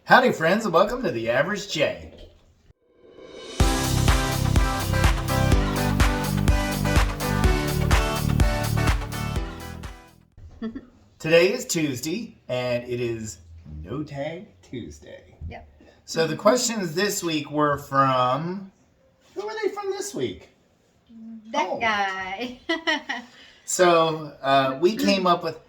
Howdy, friends, and welcome to The Average J. Today is Tuesday, and it is No Tag Tuesday. Yep. So the questions this week were from... Who were they from this week? That guy. So we came up with...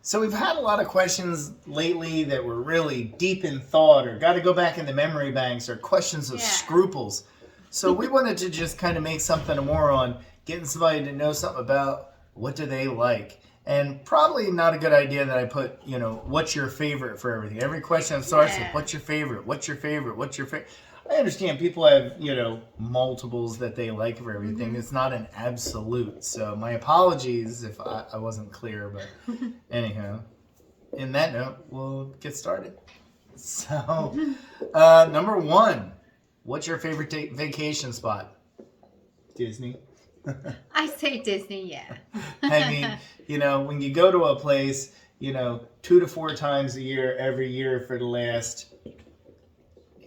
So we've had a lot of questions lately that were really deep in thought or got to go back in the memory banks or questions of scruples. So we wanted to just kind of make something more on getting somebody to know something about what do they like. And probably not a good idea that I put, what's your favorite for everything. Every question starts with what's your favorite, what's your favorite, what's your favorite. I understand people have, multiples that they like for everything. Mm-hmm. It's not an absolute. So my apologies if I wasn't clear. But anyhow, in that note, we'll get started. So, number one, what's your favorite vacation spot? Disney. I say Disney, yeah. I mean, when you go to a place, 2 to 4 times a year, every year for the last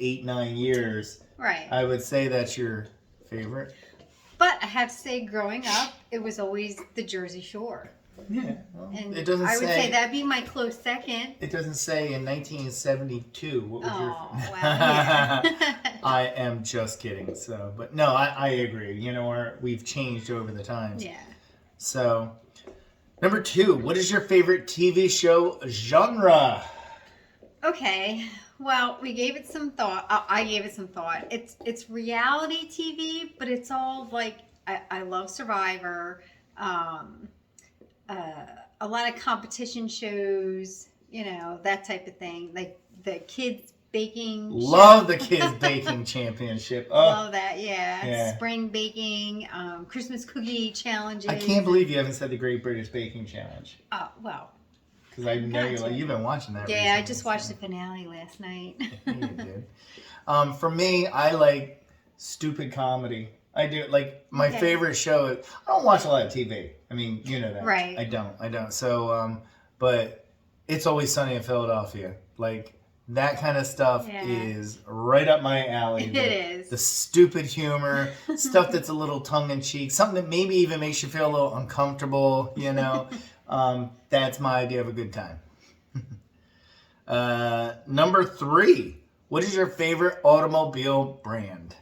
8-9 years, right? I would say that's your favorite. But I have to say, growing up, it was always the Jersey Shore. Yeah, well, and it doesn't. I would say that'd be my close second. It doesn't say in 1972. What was your? Wow, yeah. I am just kidding. So, but no, I agree. We've changed over the times. Yeah. So, number 2, what is your favorite TV show genre? Okay. Well, we gave it some thought. I gave it some thought. It's reality TV, but it's all like I love Survivor. A lot of competition shows, that type of thing. Like the kids baking. Love the kids baking championship. Oh, love that, yeah. Spring baking, Christmas cookie challenges. I can't believe you haven't said the Great British Baking Challenge. Well. Because I know you've been watching that. Yeah, recently, I just watched the finale last night. You did. For me, I like stupid comedy. I do like my favorite show. I don't watch a lot of TV. I mean, you know that. Right. I don't. So, but It's Always Sunny in Philadelphia. Like that kind of stuff is right up my alley. It is. The stupid humor, stuff that's a little tongue in cheek, something that maybe even makes you feel a little uncomfortable. That's my idea of a good time. Number 3, what is your favorite automobile brand?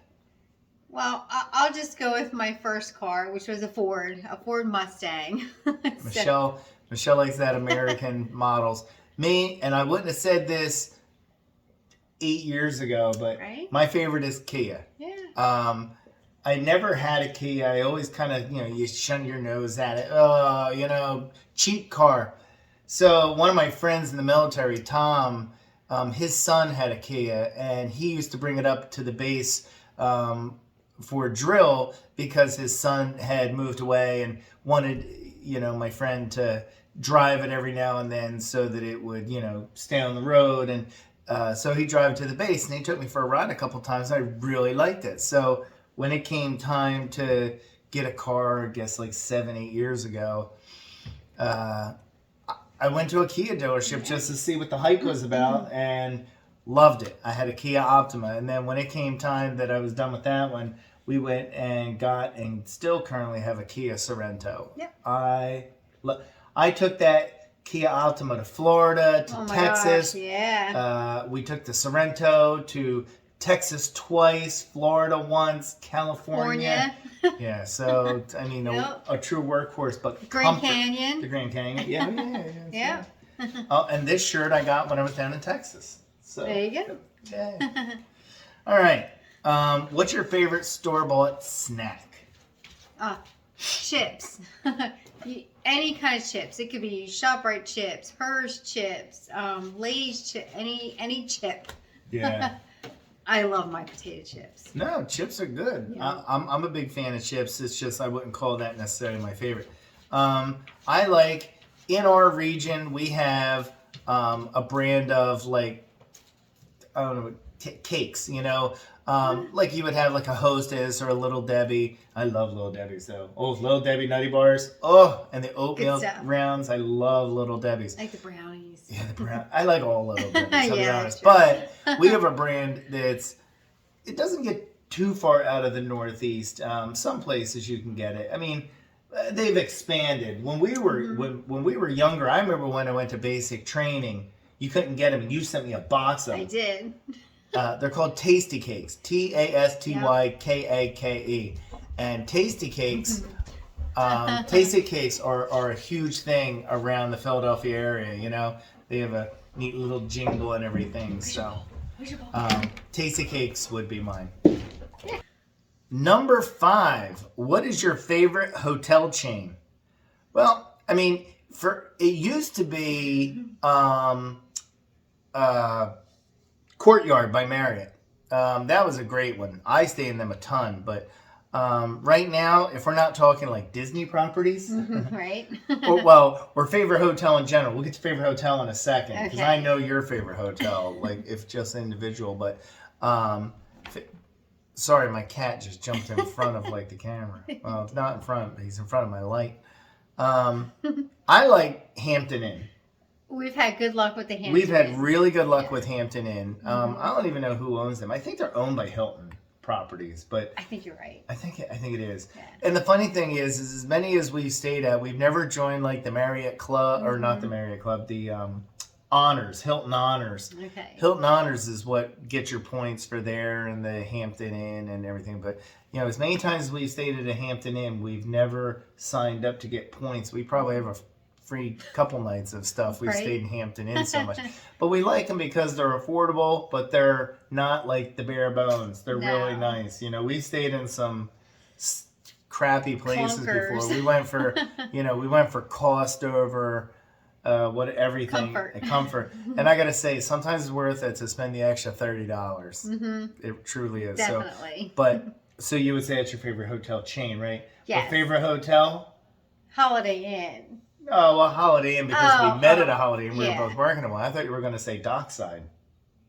Well, I'll just go with my first car, which was a Ford Mustang. Michelle likes that American models. Me, and I wouldn't have said this 8 years ago, but my favorite is Kia. Yeah. I never had a Kia. I always kind of, you shun your nose at it. Oh, cheap car. So one of my friends in the military, Tom, his son had a Kia, and he used to bring it up to the base for drill because his son had moved away and wanted, my friend to drive it every now and then so that it would, stay on the road. And so he drove it to the base, and he took me for a ride a couple times. And I really liked it. So when it came time to get a car, I guess like 7-8 years ago, I went to a Kia dealership just to see what the hype was about and loved it. I had a Kia Optima. And then when it came time that I was done with that one, we went and got and still currently have a Kia Sorento. Yep. I took that Kia Optima to Florida, to Texas. Gosh, yeah. We took the Sorento to Texas twice, Florida once, California. Yeah, so I mean, a true workhorse, but Grand Canyon. The Grand Canyon. Yeah. Yeah. Oh, and this shirt I got when I was down in Texas. So there you go. Yeah. All right. What's your favorite store-bought snack? Chips. Any kind of chips. It could be ShopRite chips, Hershey chips, Lay's chips, any chip. Yeah. I love my potato chips. No, chips are good. Yeah. I'm a big fan of chips. It's just I wouldn't call that necessarily my favorite. I like, in our region, we have a brand of like, I don't know, cakes, like you would have like a Hostess or a Little Debbie. I love Little Debbie's though. Oh, Little Debbie Nutty Bars. Oh, and the oatmeal rounds. I love Little Debbie's. I like the brownies. Yeah, the brown. I like all Little Debbie's, to be honest. True. But We have a brand it doesn't get too far out of the Northeast. Some places you can get it. I mean, they've expanded. When we were when we were younger, I remember when I went to basic training, you couldn't get them, and you sent me a box of them. I did. They're called Tasty Cakes. TASTYKAKE. And Tasty Cakes. Tasty Cakes are a huge thing around the Philadelphia area. You know, they have a neat little jingle and everything. So, Tasty Cakes would be mine. Number 5. What is your favorite hotel chain? Well, I mean, it used to be Courtyard by Marriott. That was a great one. I stay in them a ton, but right now, if we're not talking like Disney properties, right? or favorite hotel in general, we'll get to favorite hotel in a second because Okay. I know your favorite hotel, like if just individual. But sorry, my cat just jumped in front of like the camera. Well, it's not in front, but he's in front of my light. I like Hampton Inn. We've had good luck with the Hampton We've had Inn. really good luck with Hampton Inn. I don't even know who owns them. I think they're owned by Hilton Properties, but I think you're right. I think it is. Yeah. And the funny thing is as many as we've stayed at, we've never joined like the Marriott Club or not the Marriott Club, the Honors, Hilton Honors. Okay. Hilton Honors is what gets your points for there and the Hampton Inn and everything. But you know, as many times as we've stayed at a Hampton Inn, we've never signed up to get points. We probably have a free couple nights of stuff. We've Right. stayed in Hampton Inn so much. But we like them because they're affordable, but they're not like the bare bones. They're really No. nice. You know, we stayed in some crappy places Clunkers. before. We went for, cost over everything. Comfort. And I got to say, sometimes it's worth it to spend the extra $30. It truly is. Definitely. So you would say it's your favorite hotel chain, right? Yes. Your favorite hotel? Holiday Inn. Oh, well, Holiday Inn because we met at a Holiday Inn. We yeah. were both working at one. I thought you were going to say Dockside.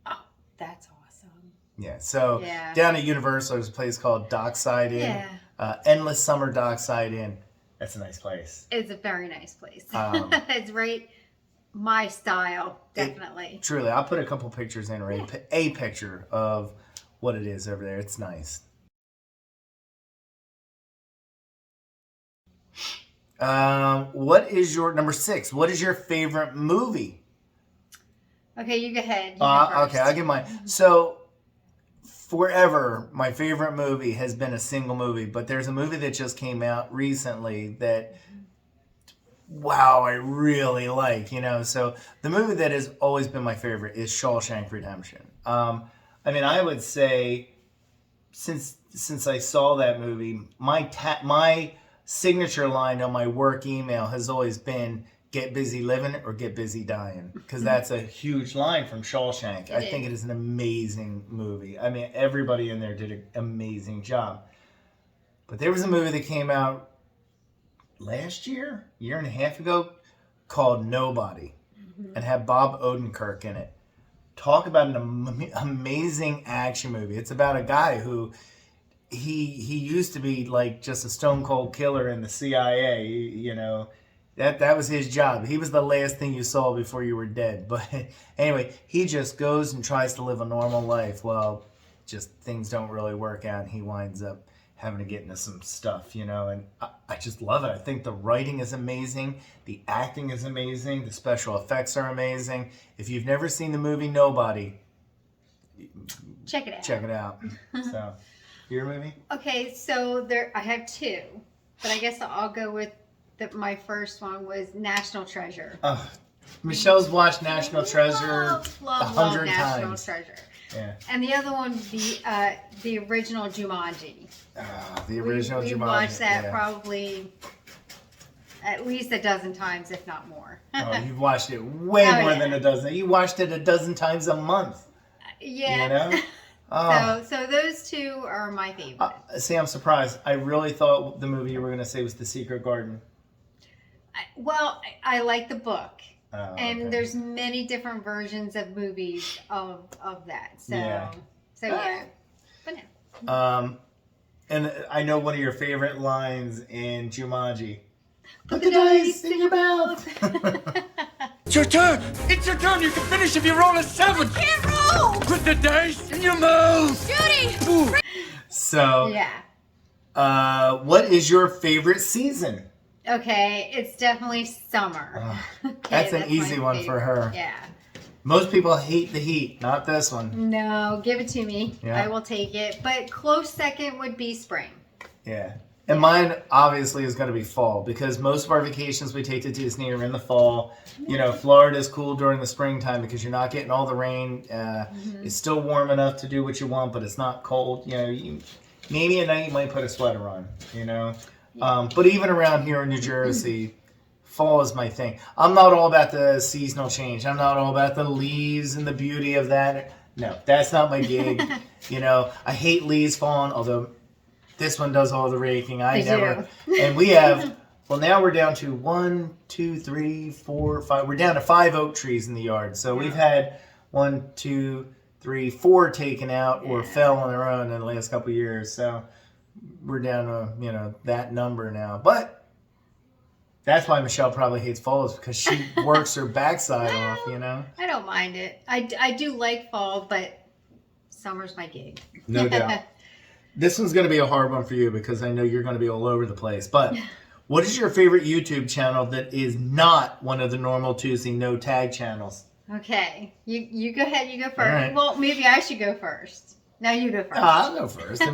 Oh, that's awesome. Yeah. So Yeah. down at Universal, there's a place called Dockside Inn. Yeah. Endless Summer Dockside Inn. That's a nice place. It's a very nice place. Um, It's right my style, definitely. Truly, I'll put a couple pictures in, or a picture of what it is over there. It's nice. What is your number 6? What is your favorite movie? Okay, you go ahead. You go first. Okay, I'll give mine. So, forever, my favorite movie has been a single movie, but there's a movie that just came out recently that, wow, I really like. You know, so the movie that has always been my favorite is Shawshank Redemption. I mean, I would say since I saw that movie, my signature line on my work email has always been "Get busy living or get busy dying," because that's a huge line from Shawshank. I think it is an amazing movie. I mean, everybody in there did an amazing job. But there was a movie that came out last year, year and a half ago, called Nobody, and had Bob Odenkirk in it. Talk about an amazing action movie. It's about a guy who he used to be like just a stone cold killer in the CIA. You know, that was his job. He was the last thing you saw before you were dead. But anyway, he just goes and tries to live a normal life. Well, just things don't really work out, and he winds up having to get into some stuff, you know, and I just love it. I think the writing is amazing. The acting is amazing. The special effects are amazing. If you've never seen the movie Nobody, Check it out. check it out. So, your movie? Okay, so I have 2, but I guess I'll go with my first one was National Treasure. Oh, Michelle's watched National Treasure Love 100 National times. Treasure. Yeah. And the other one, the original Jumanji. The original we Jumanji. watched that yeah. probably at least a dozen times, if not more. Oh, you've watched it way Oh, more yeah. than a dozen. You watched it a dozen times a month. Yeah. You know? Oh. So those 2 are my favorite. See, I'm surprised. I really thought the movie you were going to say was The Secret Garden. I like the book. Oh, And okay. there's many different versions of movies of that. So Yeah. yeah. But no. And I know one of your favorite lines in Jumanji. Put the dice in your mouth. It's your turn! It's your turn! You can finish if you roll a 7! Can't roll! Good the taste in your mouth. Judy! So, Yeah. what is your favorite season? Okay, it's definitely summer. Okay, That's an my easy one for favorite. her. Yeah. Most people hate the heat, not this one. No, give it to me. Yeah. I will take it. But close second would be spring. Yeah. And mine obviously is going to be fall because most of our vacations we take to Disney are in the fall. You know, Florida is cool during the springtime because you're not getting all the rain. It's still warm enough to do what you want, but it's not cold. You know, maybe at night you might put a sweater on, you know. But even around here in New Jersey, fall is my thing. I'm not all about the seasonal change. I'm not all about the leaves and the beauty of that. No, that's not my gig. You know, I hate leaves falling, although this one does all the raking. I never. And we have, well, now we're down to 1, 2, 3, 4, 5. We're down to 5 oak trees in the yard. So we've had 1, 2, 3, 4 taken out or fell on their own in the last couple of years. So we're down to, you know, that number now. But that's why Michelle probably hates fall is because she works her backside off, you know? I don't mind it. I do like fall, but summer's my gig. No doubt. This one's going to be a hard one for you because I know you're going to be all over the place. But what is your favorite YouTube channel that is not one of the normal Tuesday no tag channels? Okay. You go ahead. You go first. All right. Well, maybe I should go first. No, you go first. I'll go first. I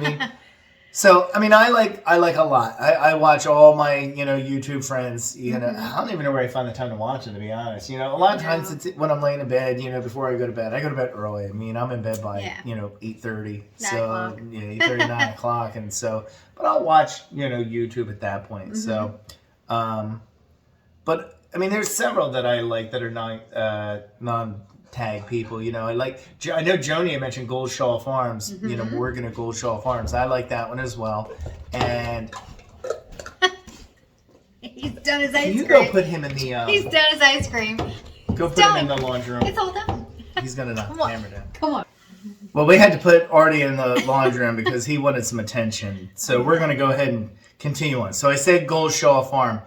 mean, I like a lot. I watch all my, you know, YouTube friends. You know, I don't even know where I find the time to watch them, to be honest. You know, a lot of times it's when I'm laying in bed. You know, before I go to bed. I go to bed early. I mean, I'm in bed by 8:30. So 8:30, 9 o'clock, and so. But I'll watch, you know, YouTube at that point. So, but I mean, there's several that I like that are non-tag people. You know, I know Joni had mentioned Goldshaw Farms. You know, working at Goldshaw Farms. I like that one as well. And He's done his ice can you cream. go put him in the? He's done his ice cream. Go put him in the laundry room. It's all done. He's gonna knock the hammer down. Come on. Well, we had to put Artie in the laundry room because he wanted some attention. So we're going to go ahead and continue on. So I said Goldshaw Farm.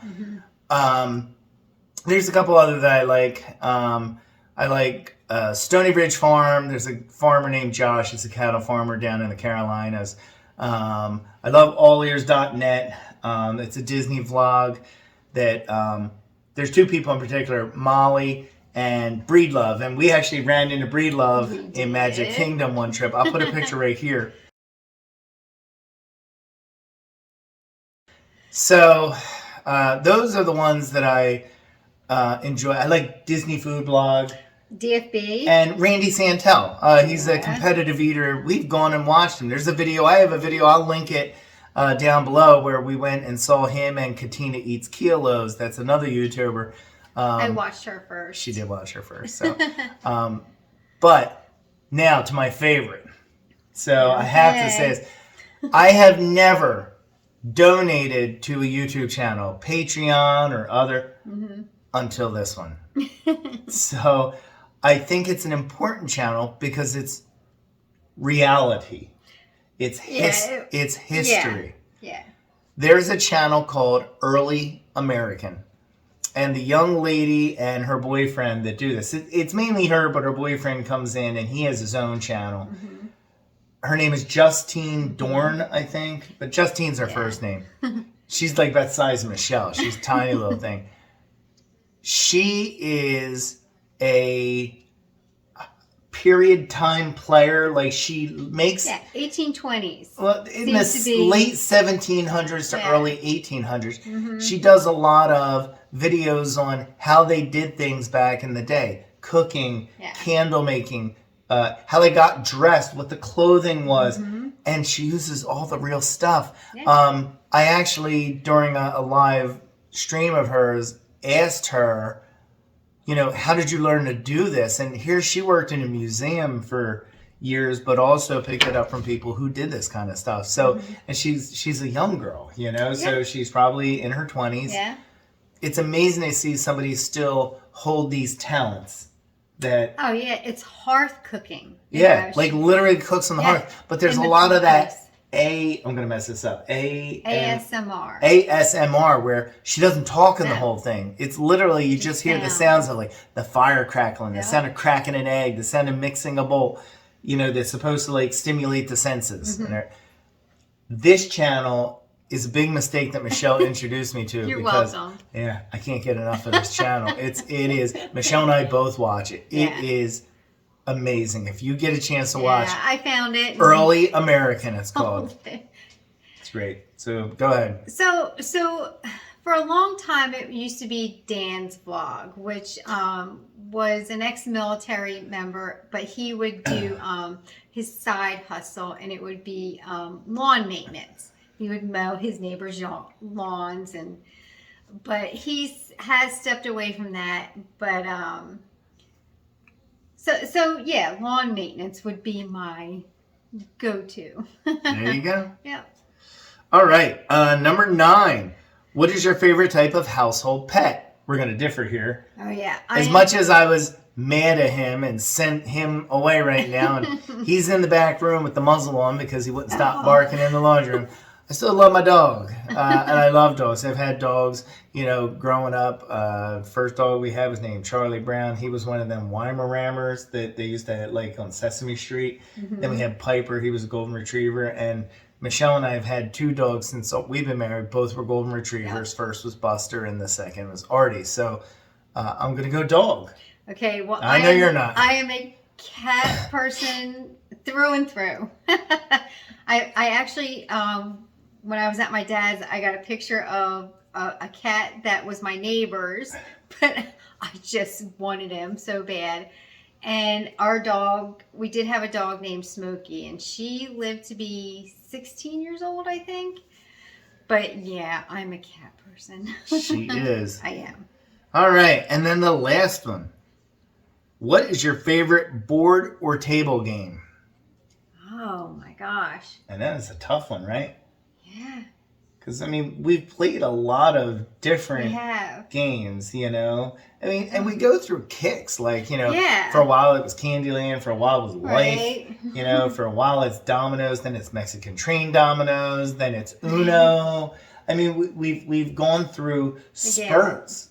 There's a couple other that I like. I like Stony Ridge Farm. There's a farmer named Josh. He's a cattle farmer down in the Carolinas. I love allears.net. It's a Disney vlog that there's 2 people in particular, Molly and Breedlove, and we actually ran into Breedlove in Magic Kingdom one trip. I'll put a picture right here. So those are the ones that I enjoy. I like Disney Food Blog. DFB. And Randy Santel. He's a competitive eater. We've gone and watched him. There's a video. I have a video. I'll link it down below where we went and saw him and Katina Eats Kilos. That's another YouTuber. I watched her first. She did watch her first. So, but now to my favorite. So I have to say this. I have never donated to a YouTube channel, Patreon or other, until this one. So I think it's an important channel because it's reality. It's history. Yeah. There's a channel called Early American. And the young lady and her boyfriend that do this, it's mainly her, but her boyfriend comes in and he has his own channel. Her name is Justine Dorn, I think. But Justine's her first name. She's like that size of Michelle. She's a tiny little thing. She is a period time player. Like she makes 1820s. well in the Seems to be- late 1700s to early 1800s. She does a lot of videos on how they did things back in the day, cooking, candle making, how they got dressed, what the clothing was, and she uses all the real stuff. I actually during a live stream of hers asked her, you know, how did you learn to do this? And here she worked in a museum for years, but also picked it up from people who did this kind of stuff. So, and she's a young girl, you know, so she's probably in her 20s. Yeah. It's amazing to see somebody still hold these talents that. Oh yeah, it's hearth cooking. Yeah, like literally cooks on the hearth. But there's a lot of that. I'm gonna mess this up. ASMR. ASMR, where she doesn't talk in the whole thing. It's literally you just hear the sounds of like the fire crackling, the sound of cracking an egg, the sound of mixing a bowl. that's supposed to like stimulate the senses. This channel is a big mistake that Michelle introduced me to. You're because, welcome. Yeah, I can't get enough of this channel. It is. Michelle and I both watch it. It is amazing. If you get a chance to watch, I found it. Early American, it's called. It's great. So go ahead. So for a long time, it used to be Dan's vlog, which was an ex-military member, but he would do his side hustle, and it would be lawn maintenance. He would mow his neighbors' lawns, but he has stepped away from that. But so yeah, lawn maintenance would be my go-to. There you go. Yeah. All right. Number 9. What is your favorite type of household pet? We're going to differ here. Oh yeah. As much as I was mad at him and sent him away right now, and he's in the back room with the muzzle on because he wouldn't stop barking in the laundry room, I still love my dog. And I love dogs. I've had dogs, growing up. First dog we had was named Charlie Brown. He was one of them Weimarammers that they used to have, like, on Sesame Street. Then we had Piper. He was a golden retriever. And Michelle and I have had 2 dogs since we've been married. Both were golden retrievers. Yep. First was Buster, and the second was Artie. So I'm going to go dog. Okay, well, I know you're not. I am a cat person through and through. I actually, when I was at my dad's, I got a picture of a cat that was my neighbor's, but I just wanted him so bad. And our dog, we did have a dog named Smokey, and she lived to be 16 years old, I think. But yeah, I'm a cat person. She is. I am. All right, and then the last one. What is your favorite board or table game? Oh my gosh. And that is a tough one, right? Yeah. Because, we've played a lot of different games, and we go through kicks. Like, for a while it was Candyland, for a while it was Life, for a while it's Dominoes, then it's Mexican Train Dominoes, then it's Uno. We've gone through spurts,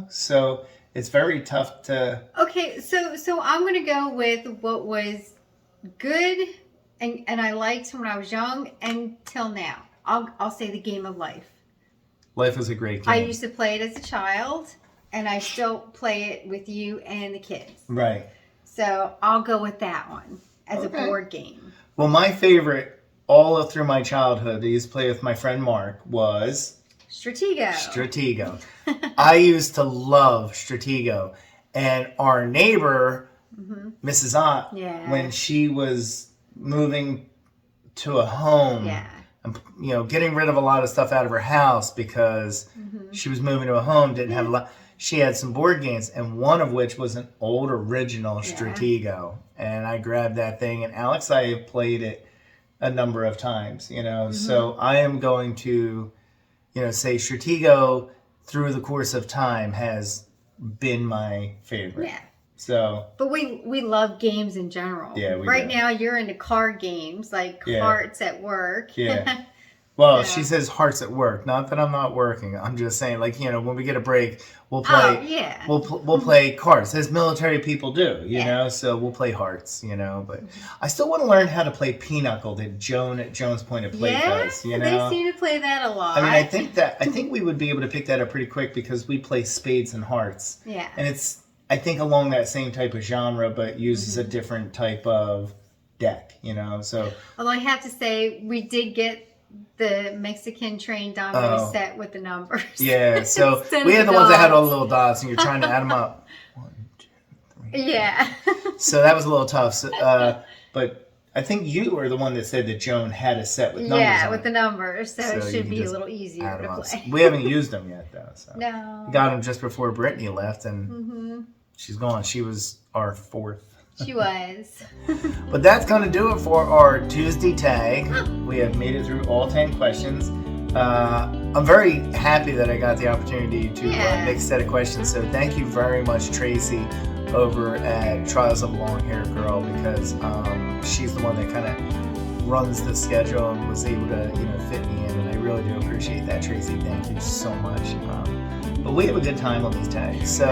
so it's very tough to... Okay, so I'm going to go with what was good and I liked when I was young until now. I'll say the game of Life. Life is a great game. I used to play it as a child, and I still play it with you and the kids. Right. So I'll go with that one as a board game. Well, my favorite all through my childhood, I used to play with my friend Mark, was... Stratego. I used to love Stratego. And our neighbor, Mrs. Ott, when she was moving to a home... and getting rid of a lot of stuff out of her house because she was moving to a home, didn't have a lot. She had some board games, and one of which was an old original Stratego. And I grabbed that thing, and Alex, I have played it a number of times, So I am going to, say Stratego through the course of time has been my favorite. Yeah. So, but we love games in general. Yeah, we right do. now you're into card games like Hearts at Work. Yeah. Well, she says Hearts at Work. Not that I'm not working. I'm just saying, like, when we get a break, we'll play. Oh, yeah. We'll play cards, as military people do. You know, so we'll play Hearts. But I still want to learn how to play Pinochle that Joan at Joan's Point of Play does. They seem to play that a lot. I think we would be able to pick that up pretty quick because we play Spades and Hearts. Yeah. And it's, I think, along that same type of genre, but uses a different type of deck, so. Although I have to say, we did get the Mexican Train Domino set with the numbers. Yeah, so we had the ones that had all the little dots, and you're trying to add them up. 1, 2, 3. Yeah. So that was a little tough. So, but I think you were the one that said that Joan had a set with numbers. Yeah, on with it. the numbers, so it should be a little easier to play. We haven't used them yet, though. So. No. We got them just before Brittany left, and she's gone. She was our 4th. She was. But that's going to do it for our Tuesday tag. We have made it through all 10 questions. I'm very happy that I got the opportunity to make a set of questions. So thank you very much, Tracy, over at Trials of a Long-Haired Girl, because she's the one that kind of runs the schedule and was able to fit me in. And I really do appreciate that, Tracy. Thank you so much. But we have a good time on these tags. So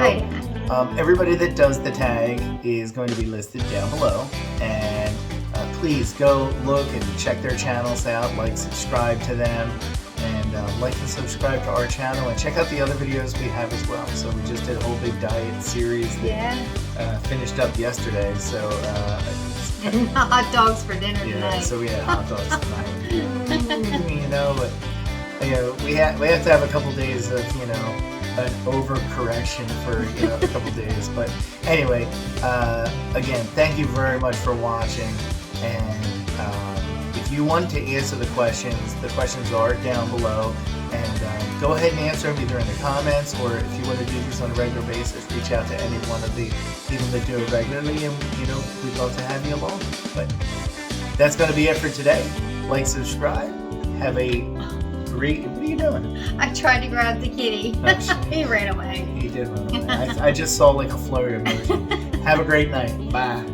everybody that does the tag is going to be listed down below. And please go look and check their channels out, like, subscribe to them, and like and subscribe to our channel, and check out the other videos we have as well. So we just did a whole big diet series that finished up yesterday. So And hot dogs for dinner tonight. so we had hot dogs tonight. You know, but we have to have a couple days of an overcorrection for a couple days. But anyway, again, thank you very much for watching. And if you want to answer the questions are down below. And go ahead and answer them either in the comments, or if you want to do these on a regular basis, reach out to any one of the people that do it regularly, and we'd love to have you along. But that's going to be it for today. Like, subscribe. Have a great. What are you doing? I tried to grab the kitty. Oh, shit. He ran away. He did run away. I just saw like a flurry of motion. Have a great night. Bye.